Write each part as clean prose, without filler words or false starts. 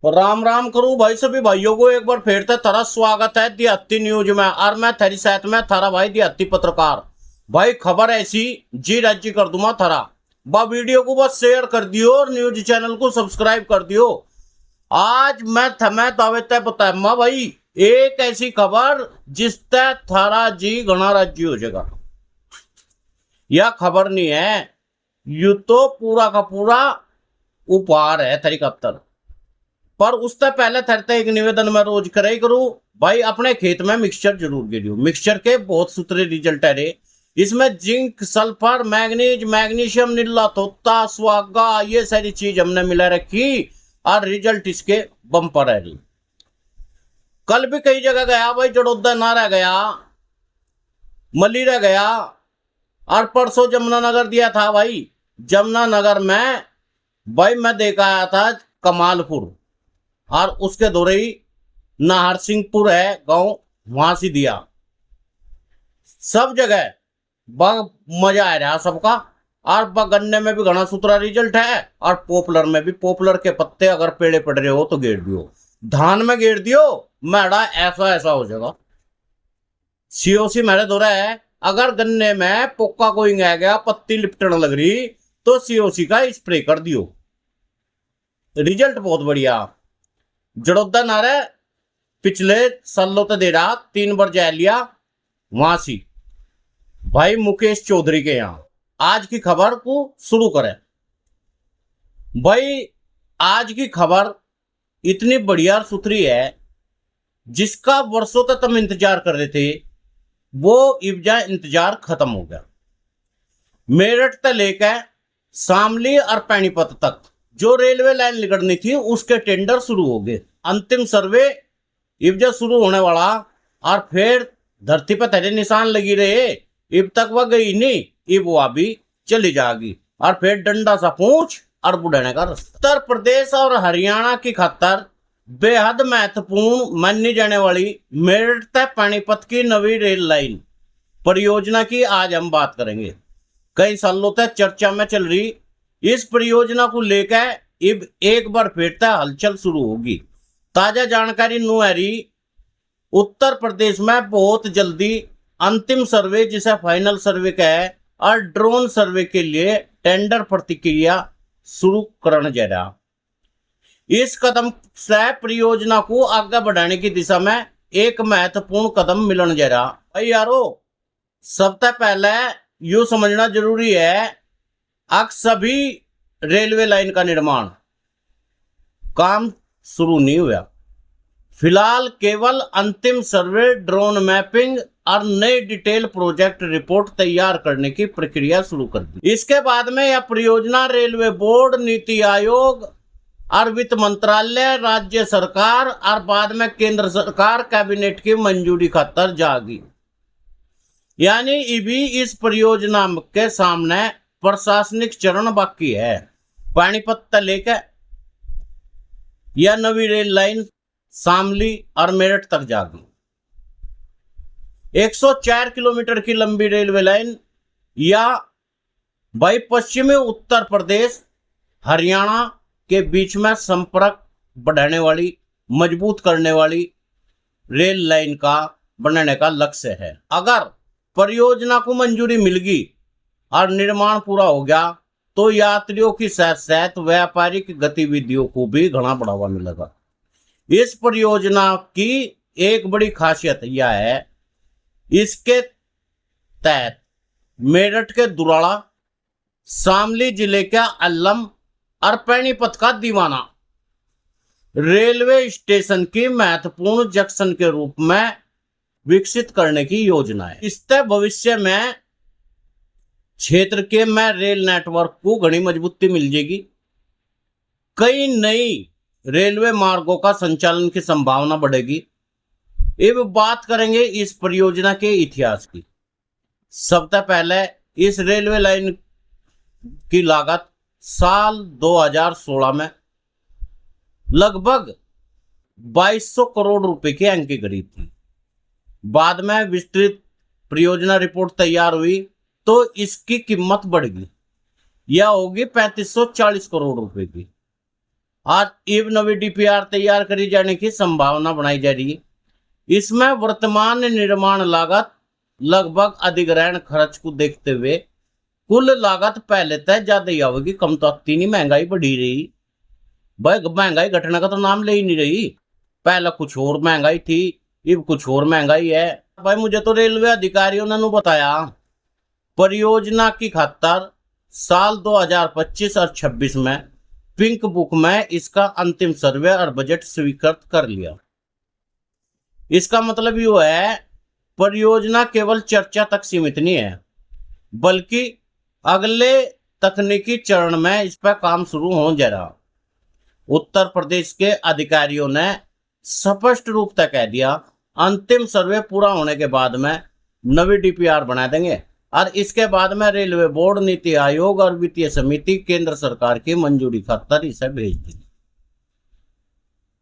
राम राम करूं भाई सभी भाइयों को एक बार फिर से थारा स्वागत है देहाती न्यूज में। और मैं थारी साथ में थारा भाई देहाती पत्रकार भाई। खबर ऐसी जी राज्य कर दूंगा थारा बा। वीडियो को बस शेयर कर दियो और न्यूज चैनल को सब्सक्राइब कर दियो। आज मैं थमे दावे तय बताया भाई एक ऐसी खबर जिससे थारा जी घना राज्य हो जाएगा। यह खबर नहीं है, यू तो पूरा का पूरा उपहार है थारी कप्तान। पर उससे पहले थरते एक निवेदन मैं रोज करे ही करूं भाई, अपने खेत में मिक्सचर जरूर गिरियो। मिक्सचर के बहुत सूत्रे रिजल्ट है रे। इसमें जिंक, सल्फर, मैग्नीज, मैग्नीशियम, नीला तोता, सुहागा, ये सारी चीज हमने मिला रखी और रिजल्ट इसके बम्पर है री। कल भी कई जगह गया भाई, जड़ोदा नारा गया, मली रह गया और परसों जमुनानगर दिया था भाई। जमुनानगर में भाई मैं देखा आया था कमालपुर और उसके दौरे ही नाहर सिंहपुर है गांव, वहां से दिया। सब जगह बहुत मजा आ रहा सबका। और गन्ने में भी घना सूत्रा रिजल्ट है और पॉपुलर में भी। पॉपुलर के पत्ते अगर पेड़े पड़ रहे हो तो गेड़ दियो, धान में गेड़ दियो, मैड़ा ऐसा ऐसा हो जाएगा। सीओसी मेरे दौरा है, अगर गन्ने में पोका कोई आ गया, पत्ती लिपटने लग रही तो सीओसी का स्प्रे कर दियो, रिजल्ट बहुत बढ़िया। जड़ोदा नारे पिछले सालों तो दे रहा, 3 बार जा लिया वहां से भाई मुकेश चौधरी के यहां। आज की खबर को शुरू करें भाई। आज की खबर इतनी बढ़िया सुथरी है जिसका वर्षों तक हम इंतजार कर रहे थे, वो इब्जा इंतजार खत्म हो गया। मेरठ से लेकर शामली और पानीपत तक जो रेलवे लाइन निकलनी थी उसके टेंडर शुरू हो गए। अंतिम सर्वे इब्जा शुरू होने वाला और फिर धरती पर तेरे निशान लगी रहे। इब तक वह गई नहीं, इब वह भी चली जाएगी और फिर डंडा सा पूंछ और बुढ़ाने का रास्ता। उत्तर प्रदेश और हरियाणा की खातर बेहद महत्वपूर्ण मानी जाने वाली मेरठ से पानीपत की नवी रेल लाइन परियोजना की आज हम बात करेंगे। कई सालों तक चर्चा में चल रही इस परियोजना को लेकर अब एक बार फिर से हलचल शुरू होगी। ताजा जानकारी नुहरी उत्तर प्रदेश में बहुत जल्दी अंतिम सर्वे, जिसे फाइनल सर्वे का है, और ड्रोन सर्वे के लिए टेंडर प्रक्रिया शुरू करने जा रहा। इस कदम से परियोजना को आगे बढ़ाने की दिशा में एक महत्वपूर्ण कदम मिलने जा रहा। भाई यारो, सबसे पहले यू समझना जरूरी है अब सभी रेलवे लाइन का निर्माण काम शुरू नहीं हुआ। फिलहाल केवल अंतिम सर्वे, ड्रोन मैपिंग और नई डिटेल प्रोजेक्ट रिपोर्ट तैयार करने की प्रक्रिया शुरू कर दी। इसके बाद में यह परियोजना रेलवे बोर्ड, नीति आयोग और वित्त मंत्रालय, राज्य सरकार और बाद में केंद्र सरकार कैबिनेट की मंजूरी खातर जाएगी। यानी अभी इस परियोजना के सामने प्रशासनिक चरण बाकी है। पानीपत से लेकर यह नवी रेल लाइन शामली और मेरठ तक जाएगी। 104 किलोमीटर की लंबी रेलवे लाइन या भाई पश्चिमी उत्तर प्रदेश हरियाणा के बीच में संपर्क बढ़ाने वाली, मजबूत करने वाली रेल लाइन का बनाने का लक्ष्य है। अगर परियोजना को मंजूरी मिल गई और निर्माण पूरा हो गया तो यात्रियों की साथ साथ व्यापारिक गतिविधियों को भी घना बढ़ावा मिलेगा। इस परियोजना की एक बड़ी खासियत यह है, इसके तहत मेरठ के दुराड़ा, शामली जिले का अल्लम और पानीपत का दीवाना रेलवे स्टेशन की महत्वपूर्ण जंक्शन के रूप में विकसित करने की योजना है। इससे भविष्य में क्षेत्र के में रेल नेटवर्क को घनी मजबूती मिल जाएगी। कई नई रेलवे मार्गों का संचालन की संभावना बढ़ेगी। अब बात करेंगे इस परियोजना के इतिहास की। सबसे पहले इस रेलवे लाइन की लागत साल 2016 में लगभग 2200 करोड़ रुपए के अंक की करीब थी। बाद में विस्तृत परियोजना रिपोर्ट तैयार हुई तो इसकी कीमत बढ़ गई, यह होगी 3540 करोड़ रुपए की। आज अब नवी डीपीआर तैयार करी जाने की संभावना बनाई जा रही है। इसमें वर्तमान निर्माण लागत लगभग अधिग्रहण खर्च को देखते हुए कुल लागत पहले तय ज्यादा ही होगी, कम तो आती नहीं। महंगाई बढ़ी रही भाई, महंगाई घटना का तो नाम ले ही नहीं रही। पहले कुछ और महंगाई थी, अब कुछ और महंगाई है भाई। मुझे तो रेलवे अधिकारियों ने बताया परियोजना की खातर साल 2025 और 26 में पिंक बुक में इसका अंतिम सर्वे और बजट स्वीकृत कर लिया। इसका मतलब ये है परियोजना केवल चर्चा तक सीमित नहीं है, बल्कि अगले तकनीकी चरण में इस पर काम शुरू होने जा रहा। उत्तर प्रदेश के अधिकारियों ने स्पष्ट रूप से कह दिया अंतिम सर्वे पूरा होने के बाद में नवी डीपीआर बना देंगे और इसके बाद में रेलवे बोर्ड, नीति आयोग और वित्तीय समिति केंद्र सरकार की मंजूरी खातर इसे भेज देगी।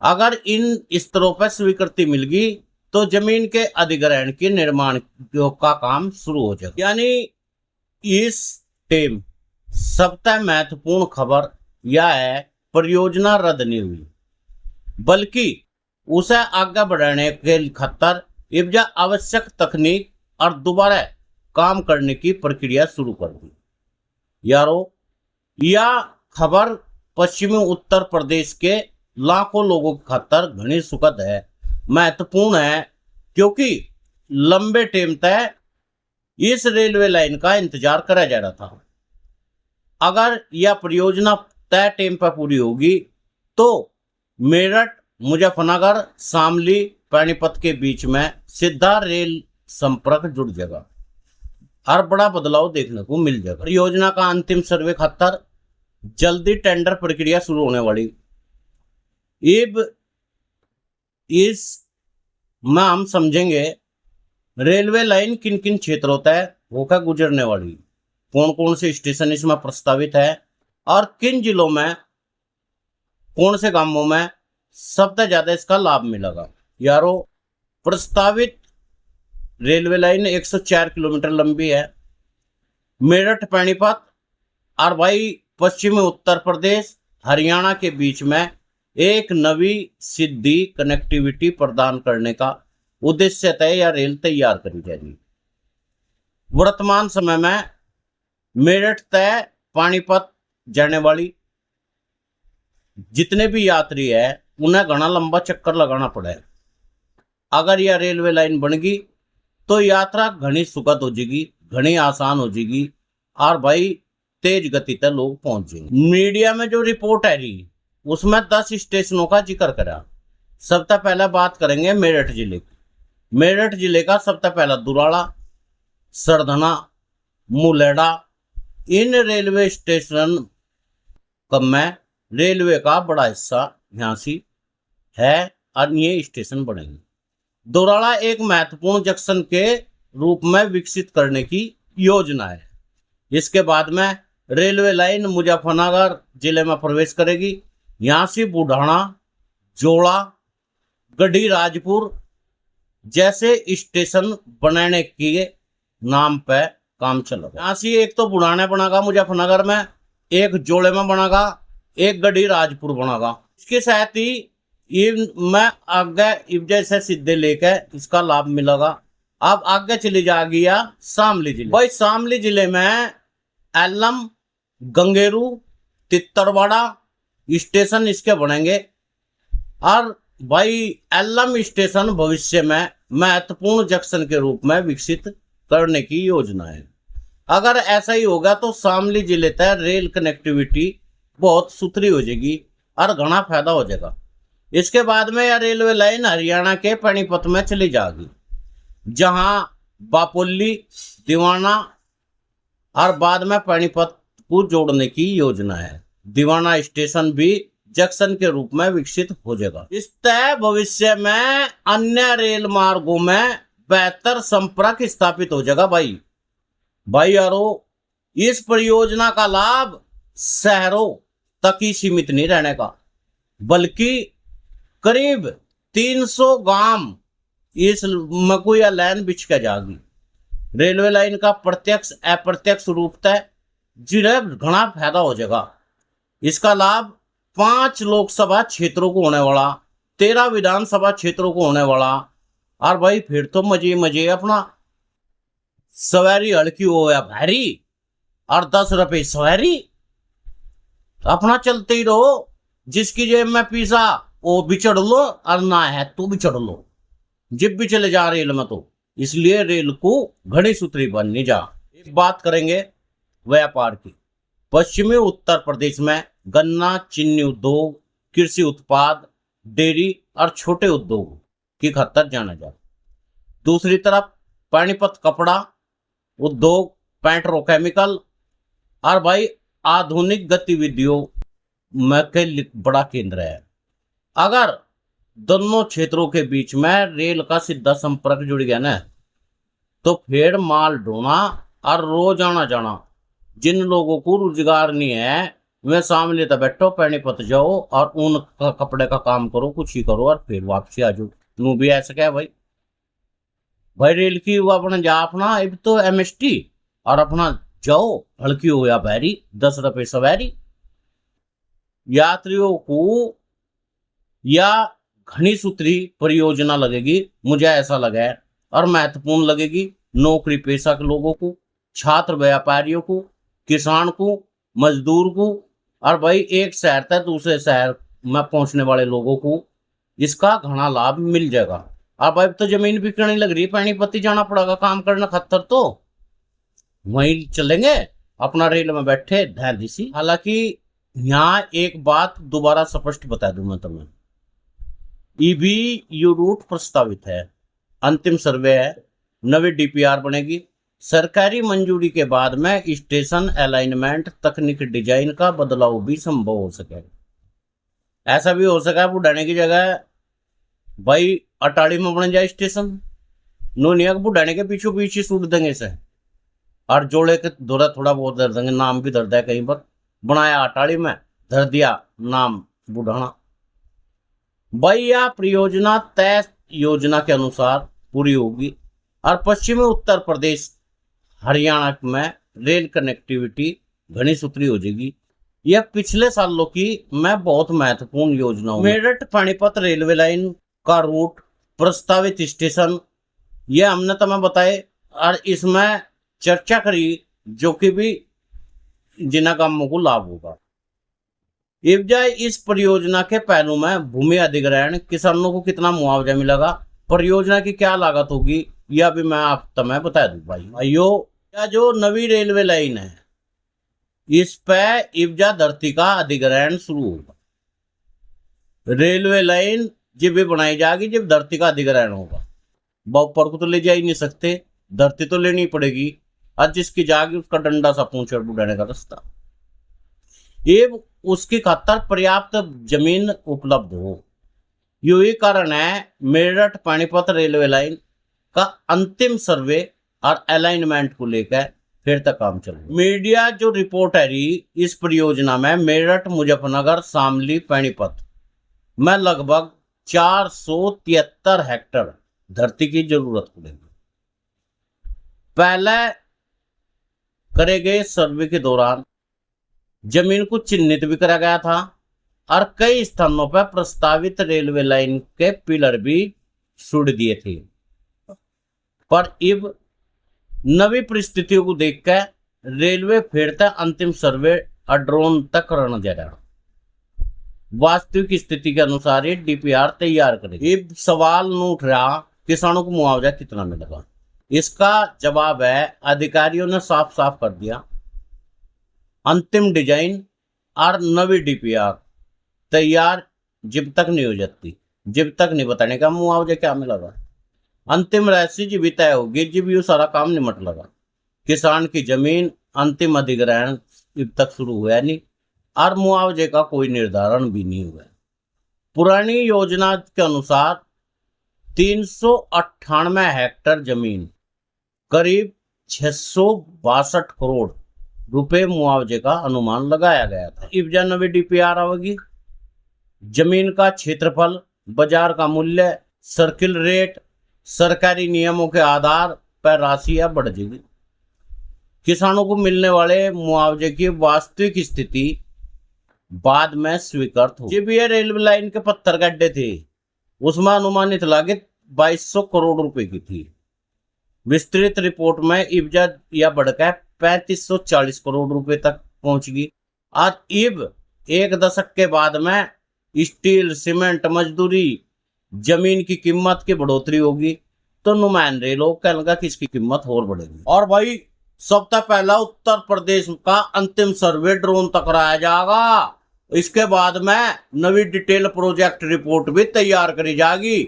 अगर इन स्तरों पर स्वीकृति मिल गई तो जमीन के अधिग्रहण के निर्माण का काम शुरू हो जाएगा। यानी इस टाइम सबसे महत्वपूर्ण खबर यह है परियोजना रद्द नहीं हुई, बल्कि उसे आगे बढ़ाने के खातर इब्जा आवश्यक तकनीक और दोबारा काम करने की प्रक्रिया शुरू कर दी। यारो, यह खबर पश्चिमी उत्तर प्रदेश के लाखों लोगों की खातर घनी सुखद है, महत्वपूर्ण है, क्योंकि लंबे टाइम तक इस रेलवे लाइन का इंतजार करा जा रहा था। अगर यह परियोजना तय टाइम पर पूरी होगी तो मेरठ, मुजफ्फरनगर, शामली, पानीपत के बीच में सीधा रेल संपर्क जुड़ जाएगा और बड़ा बदलाव देखने को मिल जाएगा। परियोजना का अंतिम सर्वे खातर जल्दी टेंडर प्रक्रिया शुरू होने वाली। अब इस में हम समझेंगे रेलवे लाइन किन किन क्षेत्रों तक होकर गुजरने वाली, कौन कौन से स्टेशन इसमें प्रस्तावित है और किन जिलों में, कौन से गांवों में सबसे ज्यादा इसका लाभ मिलेगा। यारो, प्रस्तावित रेलवे लाइन 104 किलोमीटर लंबी है। मेरठ, पानीपत और भाई पश्चिमी उत्तर प्रदेश, हरियाणा के बीच में एक नवी सीधी कनेक्टिविटी प्रदान करने का उद्देश्य तय या रेल तैयार करी जाएगी। वर्तमान समय में मेरठ तय पानीपत जाने वाली जितने भी यात्री है उन्हें घना लंबा चक्कर लगाना पड़े। अगर यह रेलवे लाइन बन गई तो यात्रा घनी सुखद हो जाएगी, घनी आसान हो जाएगी और भाई तेज गति तक लोग पहुंच जाएंगे। मीडिया में जो रिपोर्ट है रही उसमें 10 स्टेशनों का जिक्र करा। सबसे पहले बात करेंगे मेरठ जिले की। मेरठ जिले का सबसे पहला दुराड़ा, सरधना, मुलेडा, इन रेलवे स्टेशन में रेलवे का बड़ा हिस्सा यहाँ से है और ये स्टेशन बनेंगे। दुराड़ा एक महत्वपूर्ण जंक्शन के रूप में विकसित करने की योजना है। इसके बाद में रेलवे लाइन मुजफ्फरनगर जिले में प्रवेश करेगी। यहाँ से बुढ़ाना, जोड़ा, गढ़ी राजपुर जैसे स्टेशन बनाने के नाम पे काम चलेगा। यहाँ से एक तो बुढ़ाने बनेगा मुजफ्फरनगर में, एक जोड़े में बनेगा, एक गढ़ी राजपुर बनेगा। इसके साथ ही मैं आगे जैसे सीधे लेके इसका लाभ मिलेगा। अब आगे चली जाएगी या शामली जिले। भाई शामली जिले में एलम, गंगेरू, तित्तरवाड़ा स्टेशन इसके बनेंगे और भाई एलम स्टेशन भविष्य में महत्वपूर्ण जंक्शन के रूप में विकसित करने की योजना है। अगर ऐसा ही होगा तो शामली जिले तक रेल कनेक्टिविटी बहुत सुथरी हो जाएगी और घना फायदा हो जाएगा। इसके बाद में यह रेलवे लाइन हरियाणा के पानीपत में चली जाएगी, जहां बापोली, दीवाना और बाद में पानीपत को जोड़ने की योजना है। दीवाना स्टेशन भी जंक्शन के रूप में विकसित हो जाएगा। इस तय भविष्य में अन्य रेल मार्गों में बेहतर संपर्क स्थापित हो जाएगा। भाई यारो, इस परियोजना का लाभ शहरों तक ही सीमित नहीं रहने का, बल्कि करीब 300 गांव इस मकुया लाइन बिछ के जाएगी। रेलवे लाइन का प्रत्यक्ष अप्रत्यक्ष रूप तय जिन्हें घना फायदा हो जाएगा। इसका लाभ 5 लोकसभा क्षेत्रों को होने वाला, 13 विधानसभा क्षेत्रों को होने वाला। और भाई फिर तो मजे मजे अपना सवारी हल्की हो या भारी, और 10 रुपए सवारी, अपना चलते ही रहो। जिसकी जेब में पैसा वो भी चढ़ लो, और ना है तो भी चढ़ लो, जब भी चले जा रेल में। तो इसलिए रेल को घड़ी सूत्री बननी जा। एक बात करेंगे व्यापार की। पश्चिमी उत्तर प्रदेश में गन्ना, चीनी उद्योग, कृषि उत्पाद, डेयरी और छोटे उद्योग की खातर जाना जाता। दूसरी तरफ पानीपत कपड़ा उद्योग, पेट्रोकेमिकल और भाई आधुनिक गतिविधियों में के बड़ा केंद्र है। अगर दोनों क्षेत्रों के बीच में रेल का सीधा संपर्क जुड़ गया ना, तो फिर माल ढोना और रोज आना जाना। जिन लोगों को रोजगार नहीं है वे सामने तो बैठो, पानीपत जाओ और ऊन का कपड़े का काम करो, कुछ ही करो और फिर वापसी आ जाओ। नू भी ऐसा क्या भाई? भाई रेल की वो अपना जा अपना अब तो MST और अपना जाओ, हल्की हो या भारी, 10 रुपए सवारी। यात्रियों को या घनी सूत्री परियोजना लगेगी, मुझे ऐसा लगा है, और महत्वपूर्ण लगेगी नौकरी पेशा के लोगों को, छात्र व्यापारियों को, किसान को, मजदूर को, और भाई एक शहर तक दूसरे शहर में पहुंचने वाले लोगों को इसका घना लाभ मिल जाएगा। अब तो जमीन बिकने लग रही, पानीपत जाना पड़ेगा काम करना खतर, तो वहीं चलेंगे अपना रेल में बैठे ध्यान सी। हालांकि यहाँ एक बात दोबारा स्पष्ट बता दूं मैं तुम्हें, EBU रूट प्रस्तावित है, अंतिम सर्वे है, नवी DPR बनेगी। सरकारी मंजूरी के बाद में स्टेशन अलाइनमेंट, तकनीक, डिजाइन का बदलाव भी संभव हो सके। ऐसा भी हो सका बुढ़ाने की जगह भाई अटाड़ी में बन जाए स्टेशन, नोनिया बुढ़ाने के पीछे पीछे सूट देंगे इसे, और जोड़े के दौरा थोड़ा बहुत धर देंगे, नाम भी धर दिया, कहीं पर बनाया अटाड़ी में, धर दिया नाम बुढ़ाना। भाई यह परियोजना तय योजना के अनुसार पूरी होगी और पश्चिमी उत्तर प्रदेश हरियाणा में रेल कनेक्टिविटी घनी सूत्री हो जाएगी। यह पिछले सालों की मैं बहुत महत्वपूर्ण योजना। मेरठ पानीपत रेलवे लाइन का रूट, प्रस्तावित स्टेशन, यह हमने तुम्हें बताए और इसमें चर्चा करी जो कि भी जिन कामों को लाभ होगा। इस परियोजना के पहलू में भूमि अधिग्रहण, किसानों को कितना मुआवजा मिलेगा, परियोजना की क्या लागत होगी, यह भी मैं आप तुम्हें बता दूं। भाइयों, यह जो नवी रेलवे लाइन है इस पे इब्जा धरती का अधिग्रहण शुरू होगा। रेलवे लाइन जब भी बनाई जाएगी जब धरती का अधिग्रहण होगा। ऊपर को तो ले जा ही नहीं सकते, धरती तो लेनी पड़ेगी, और जिसकी जाएगी उसका डंडा सा पूंछ बुढ़ाने का रास्ता। ये उसकी खातर पर्याप्त जमीन उपलब्ध हो, यही कारण है मेरठ पानीपत रेलवे लाइन का अंतिम सर्वे और अलाइनमेंट को लेकर फिर तक काम चल रहा है। मीडिया जो रिपोर्ट है रही इस परियोजना में मेरठ, मुजफ्फरनगर, शामली, पानीपत में लगभग 473 हेक्टेयर धरती की जरूरत पड़ेगी। पहले करे गए सर्वे के दौरान जमीन को चिन्हित भी करा गया था और कई स्थानों पर प्रस्तावित रेलवे लाइन के पिलर भी सुड़ दिए थे, पर अब नवी परिस्थितियों को देखकर रेलवे फिर तक अंतिम सर्वे और ड्रोन तक करना जा रहा। वास्तविक स्थिति के अनुसार ये DPR तैयार करेगी। अब सवाल न उठ रहा किसानों को मुआवजा कितना मिलेगा। इसका जवाब है अधिकारियों ने साफ साफ कर दिया, अंतिम डिजाइन और नवी DPR तैयार जब तक नहीं हो जाती, जब तक नहीं बताने का मुआवजा क्या मिलेगा। अंतिम राशि जब भी तय होगी जब ये सारा काम निमट लगा। किसान की जमीन अंतिम अधिग्रहण अब तक शुरू हुआ नहीं और मुआवजे का कोई निर्धारण भी नहीं हुआ। पुरानी योजना के अनुसार 398 हेक्टेयर जमीन, करीब 662 करोड़ रुपए मुआवजे का अनुमान लगाया गया था। इब्जा नवी DPR आवेगी, जमीन का क्षेत्रफल, बाजार का मूल्य, सर्किल रेट, सरकारी नियमों के आधार पर राशि या बढ़ जाएगी। किसानों को मिलने वाले मुआवजे की वास्तविक स्थिति बाद में स्वीकृत हो। जब ये रेलवे लाइन के पत्थर गड्ढे थे उसमें अनुमानित लागत 2200 करोड़ रुपए की थी। विस्तृत रिपोर्ट में इब्जा या बढ़कर 3540 करोड़ रुपए तक पहुंच गई। आज एक दशक के बाद में स्टील, सीमेंट, मजदूरी, जमीन की कीमत की बढ़ोतरी होगी तो नुमाइंदे लोग कहेंगे कि इसकी कीमत और बढ़ेगी। और भाई सबसे पहला उत्तर प्रदेश का अंतिम सर्वे ड्रोन तक कराया जाएगा। इसके बाद में नवी डिटेल प्रोजेक्ट रिपोर्ट भी तैयार करी जाएगी।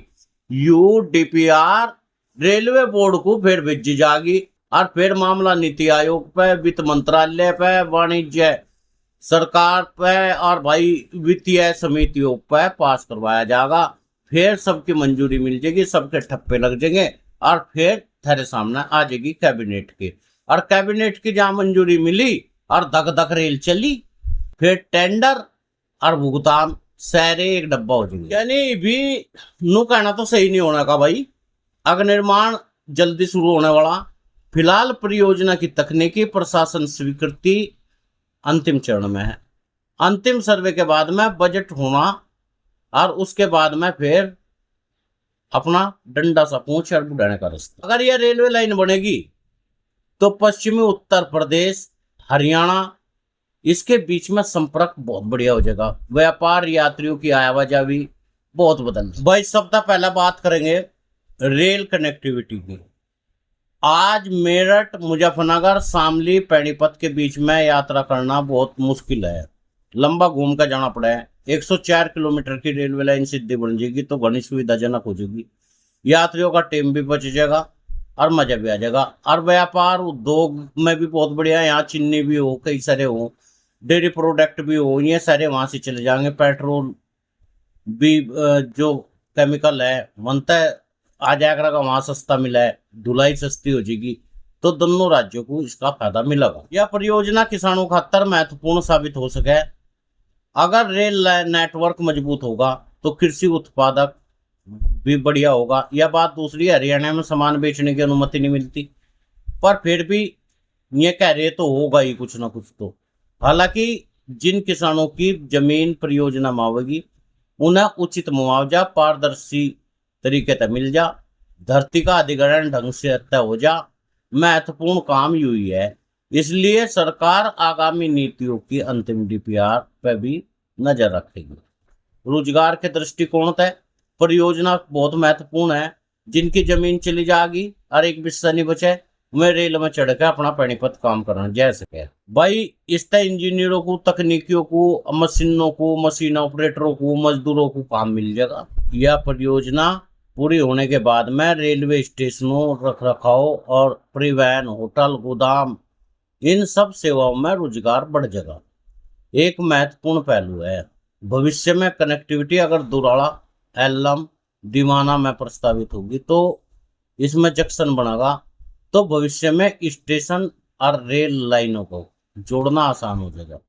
UDPR रेलवे बोर्ड को फिर भेजी जाएगी और फिर मामला नीति आयोग पे, वित्त मंत्रालय पे, वाणिज्य सरकार पे और भाई वित्तीय समितियों पे पास करवाया जाएगा। फिर सबकी मंजूरी मिल जाएगी, सबके ठप्पे लग जाएंगे और फिर तेरे सामने आ जाएगी कैबिनेट की। और कैबिनेट की जहां मंजूरी मिली और धक धक रेल चली, फिर टेंडर और भुगतान सारे एक डब्बा हो जाएंगे। यानी भी नू कहना तो सही नहीं होना का भाई। अगर निर्माण जल्दी शुरू होने वाला। फिलहाल परियोजना की तकनीकी प्रशासन स्वीकृति अंतिम चरण में है। अंतिम सर्वे के बाद में बजट होना और उसके बाद में फिर अपना डंडा सा पूंछ और बुढ़ाने का रास्ता। अगर यह रेलवे लाइन बनेगी तो पश्चिमी उत्तर प्रदेश, हरियाणा इसके बीच में संपर्क बहुत बढ़िया हो जाएगा। व्यापार, यात्रियों की आवाजाही बहुत बदल। भाई सप्ताह पहला बात करेंगे रेल कनेक्टिविटी की। आज मेरठ, मुजफ्फरनगर, शामली, पानीपत के बीच में यात्रा करना बहुत मुश्किल है। लंबा घूम कर जाना पड़ा है। 104 किलोमीटर की रेलवे लाइन सीधी बन जाएगी तो घनी सुविधाजनक हो जाएगी। यात्रियों का टाइम भी बच जाएगा और मजा भी आ जाएगा। और व्यापार उद्योग में भी बहुत बढ़िया है। यहाँ चीनी भी हो, कई सारे हो, डेयरी प्रोडक्ट भी हो, ये सारे वहाँ से चले जाएंगे। पेट्रोल भी जो केमिकल है बनता है आ जाएगा, वहाँ सस्ता मिला है, ढुलाई सस्ती हो जाएगी तो दोनों राज्यों को इसका फायदा मिलेगा। यह परियोजना किसानों खातर महत्वपूर्ण साबित हो सके। अगर रेल नेटवर्क मजबूत होगा तो कृषि उत्पादक भी बढ़िया होगा। यह बात दूसरी, हरियाणा में सामान बेचने की अनुमति नहीं मिलती, पर फिर भी ये कह रहे तो होगा ही कुछ ना कुछ तो। हालांकि जिन किसानों की जमीन परियोजना में आवेगी उन्हें उचित मुआवजा पारदर्शी तरीके से मिल जा, धरती का अधिग्रहण ढंग से तय हो जा। महत्वपूर्ण काम हुई है, इसलिए सरकार आगामी नीतियों की अंतिम DPR पर भी नजर रखेगी। रोजगार के दृष्टिकोण से परियोजना बहुत महत्वपूर्ण है। जिनकी जमीन चली जाएगी और एक भी नहीं बचे वे रेल में चढ़ कर अपना पानीपत काम करना जा सके। भाई इस तरह इंजीनियरों को, तकनीकियों को, मशीनों को, मशीन ऑपरेटरों को, मजदूरों को काम मिल जाएगा। यह परियोजना पूरी होने के बाद में रेलवे स्टेशनों, रखरखाव और परिवहन, होटल, गोदाम इन सब सेवाओं में रोजगार बढ़ जाएगा। एक महत्वपूर्ण पहलू है भविष्य में कनेक्टिविटी। अगर दुराड़ा, एल्लम, दीवाना में प्रस्तावित होगी तो इसमें जंक्शन बनेगा तो भविष्य में स्टेशन और रेल लाइनों को जोड़ना आसान हो जाएगा।